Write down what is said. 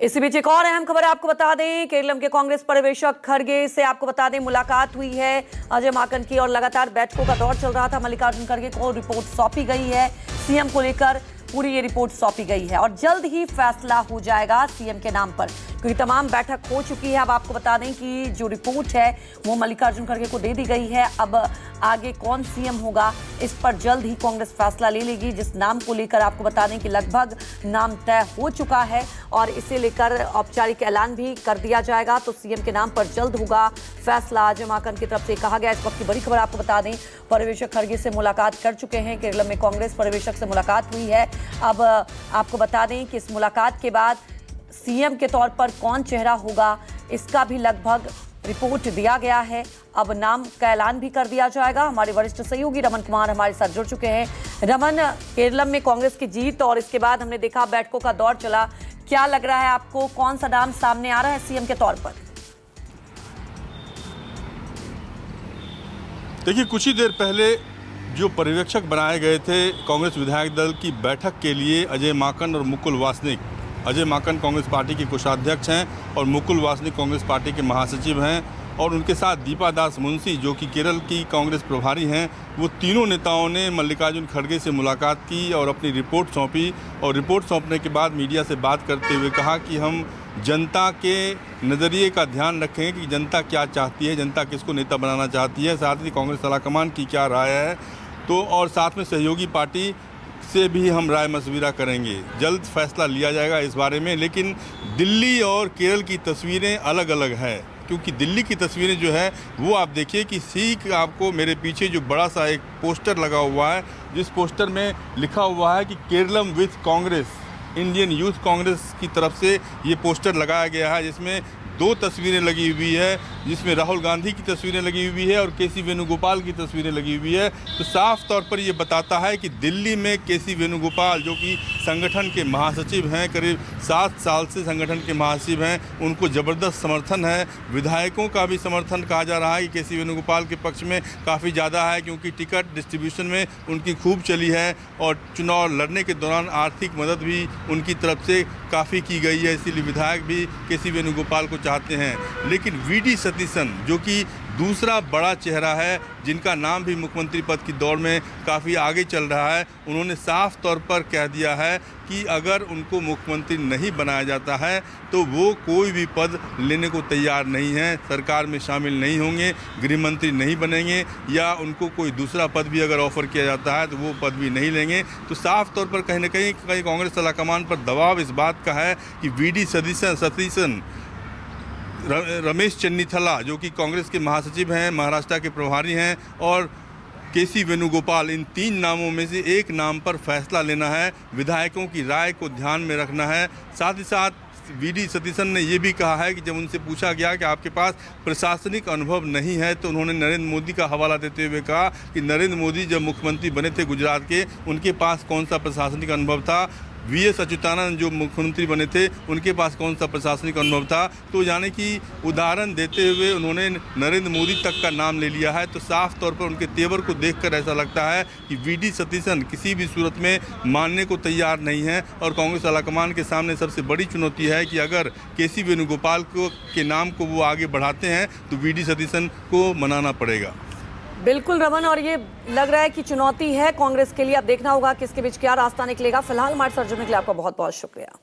इसी बीच एक और अहम खबर आपको बता दें, केरलम के कांग्रेस पर्यवेक्षक खड़गे से आपको बता दें मुलाकात हुई है अजय माकन की और लगातार बैठकों का दौर चल रहा था। मल्लिकार्जुन खड़गे को रिपोर्ट सौंपी गई है, सीएम को लेकर पूरी ये रिपोर्ट सौंपी गई है और जल्द ही फैसला हो जाएगा सीएम के नाम पर, क्योंकि तमाम बैठक हो चुकी है। अब आपको बता दें कि जो रिपोर्ट है वो मल्लिकार्जुन खड़गे को दे दी गई है। अब आगे कौन सीएम होगा इस पर जल्द ही कांग्रेस फैसला ले लेगी। जिस नाम को लेकर आपको बता दें कि लगभग नाम तय हो चुका है और इसे लेकर औपचारिक ऐलान भी कर दिया जाएगा, तो सीएम के नाम पर जल्द होगा फैसला। अजय माकन की तरफ से कहा गया। इस वक्त की बड़ी खबर आपको बता दें, पर्यवेक्षक खड़गे से मुलाकात कर चुके हैं। केरल में कांग्रेस पर्यवेक्षक से मुलाकात हुई है। अब आपको बता दें कि इस मुलाकात के बाद सीएम के तौर पर कौन चेहरा होगा इसका भी लगभग रिपोर्ट दिया गया है। अब नाम का ऐलान भी कर दिया जाएगा। हमारे वरिष्ठ सहयोगी रमन कुमार हमारे साथ जुड़ चुके हैं। रमन, केरल में कांग्रेस की जीत और इसके बाद हमने देखा बैठकों का दौर चला, क्या लग रहा है आपको, कौन सा नाम सामने आ रहा है सीएम के तौर पर? देखिए, कुछ ही देर पहले जो पर्यवेक्षक बनाए गए थे कांग्रेस विधायक दल की बैठक के लिए, अजय माकन और मुकुल वासनिक। अजय माकन कांग्रेस पार्टी के कोषाध्यक्ष हैं और मुकुल वासनिक कांग्रेस पार्टी के महासचिव हैं, और उनके साथ दीपा दास मुंशी जो कि केरल की कांग्रेस प्रभारी हैं। वो तीनों नेताओं ने मल्लिकार्जुन खड़गे से मुलाकात की और अपनी रिपोर्ट सौंपी, और रिपोर्ट सौंपने के बाद मीडिया से बात करते हुए कहा कि हम जनता के नज़रिए का ध्यान रखें कि जनता क्या चाहती है, जनता किसको नेता बनाना चाहती है, साथ ही कांग्रेस आलाकमान की क्या राय है, तो और साथ में सहयोगी पार्टी से भी हम राय मशविरा करेंगे। जल्द फैसला लिया जाएगा इस बारे में। लेकिन दिल्ली और केरल की तस्वीरें अलग अलग हैं, क्योंकि दिल्ली की तस्वीरें जो है वो आप देखिए कि आपको मेरे पीछे जो बड़ा सा एक पोस्टर लगा हुआ है, जिस पोस्टर में लिखा हुआ है कि Keralam with Congress, Indian youth Congress की तरफ से ये पोस्टर लगाया गया है, जिसमें दो तस्वीरें लगी हुई है, जिसमें राहुल गांधी की तस्वीरें लगी हुई है और केसी वेणुगोपाल की तस्वीरें लगी हुई है। तो साफ तौर पर ये बताता है कि दिल्ली में केसी वेणुगोपाल जो कि संगठन के महासचिव हैं, करीब 7 साल से संगठन के महासचिव हैं, उनको ज़बरदस्त समर्थन है। विधायकों का भी समर्थन कहा जा रहा है कि केसी वेणुगोपाल के पक्ष में काफ़ी ज़्यादा है, क्योंकि टिकट डिस्ट्रीब्यूशन में उनकी खूब चली है और चुनाव लड़ने के दौरान आर्थिक मदद भी उनकी तरफ से काफ़ी की गई है, इसीलिए विधायक भी केसी वेणुगोपाल को चाहते हैं। लेकिन वीडी सतीशन जो कि दूसरा बड़ा चेहरा है, जिनका नाम भी मुख्यमंत्री पद की दौड़ में काफ़ी आगे चल रहा है, उन्होंने साफ तौर पर कह दिया है कि अगर उनको मुख्यमंत्री नहीं बनाया जाता है तो वो कोई भी पद लेने को तैयार नहीं है, सरकार में शामिल नहीं होंगे, गृह मंत्री नहीं बनेंगे, या उनको कोई दूसरा पद भी अगर ऑफर किया जाता है तो वो पद भी नहीं लेंगे। तो साफ तौर पर कहीं ना कहीं कांग्रेस आलाकमान पर दबाव इस बात का है कि वीडी सतीशन, रमेश चन्नीथला जो कि कांग्रेस के महासचिव हैं, महाराष्ट्र के प्रभारी हैं, और केसी वेणुगोपाल, इन 3 नामों में से एक नाम पर फैसला लेना है, विधायकों की राय को ध्यान में रखना है। साथ ही साथ वीडी सतीशन ने यह भी कहा है कि जब उनसे पूछा गया कि आपके पास प्रशासनिक अनुभव नहीं है, तो उन्होंने नरेंद्र मोदी का हवाला देते हुए कहा कि नरेंद्र मोदी जब मुख्यमंत्री बने थे गुजरात के, उनके पास कौन सा प्रशासनिक अनुभव था, वीएस अच्युतानंद जो मुख्यमंत्री बने थे उनके पास कौन सा प्रशासनिक अनुभव था। तो यानी कि उदाहरण देते हुए उन्होंने नरेंद्र मोदी तक का नाम ले लिया है। तो साफ तौर पर उनके तेवर को देखकर ऐसा लगता है कि वीडी सतीशन किसी भी सूरत में मानने को तैयार नहीं है, और कांग्रेस आलाकमान के सामने सबसे बड़ी चुनौती है कि अगर केसी वेणुगोपाल के नाम को वो आगे बढ़ाते हैं तो वीडी सतीशन को मनाना पड़ेगा। बिल्कुल रमन, और ये लग रहा है कि चुनौती है कांग्रेस के लिए। अब देखना होगा किसके बीच क्या रास्ता निकलेगा। फिलहाल हमारे साथ जुड़ने के लिए आपका बहुत बहुत शुक्रिया।